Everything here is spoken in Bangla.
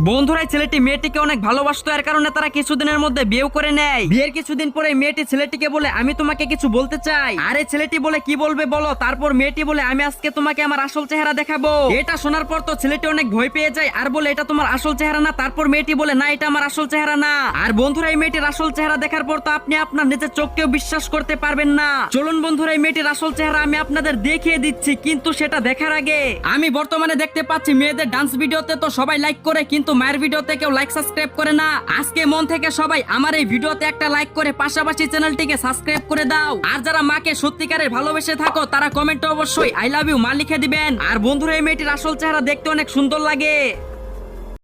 বন্ধুরা ছেলেটি মেয়েটিকে অনেক ভালোবাসতো, এর কারণে তারা কিছুদিনের মধ্যে বিয়েও করে নেয়। বিয়ের কিছুদিন পরে মেয়েটি ছেলেটিকে বলে আমি তোমাকে কিছু বলতে চাই। আরে ছেলেটি বলে কি বলবে বলো। তারপর মেয়েটি বলে আমি আজকে তোমাকে আমার আসল চেহারা দেখাবো। এটা শোনার পর তো ছেলেটি অনেক ভয় পেয়ে যায় আর বলে এটা তোমার আসল চেহারা না। তারপর মেয়েটি বলে না এটা আমার আসল চেহারা না। আর বন্ধুরা এই মেয়েটির আসল চেহারা দেখার পর তো আপনি আপনার নিজের চোখকেও বিশ্বাস করতে পারবেন না। চলুন বন্ধুরা এই মেয়েটির আসল চেহারা আমি আপনাদের দেখিয়ে দিচ্ছি, কিন্তু সেটা দেখার আগে আমি বর্তমানে দেখতে পাচ্ছি মেয়েদের ডান্স ভিডিওতে তো সবাই লাইক করে, কিন্তু মায়ের ভিডিওতে কেউ লাইক সাবস্ক্রাইব করে না। আজকে মন থেকে সবাই আমার এই ভিডিওতে একটা লাইক করে পাশাপাশি চ্যানেলটিকে সাবস্ক্রাইব করে দাও। আর যারা মাকে সত্যিকারের ভালোবেসে থাকো তারা কমেন্টে অবশ্যই আই লাভ ইউ মা লিখে দিবেন। আর বন্ধুরা এই মেয়েটির আসল চেহারা দেখতে অনেক সুন্দর লাগে।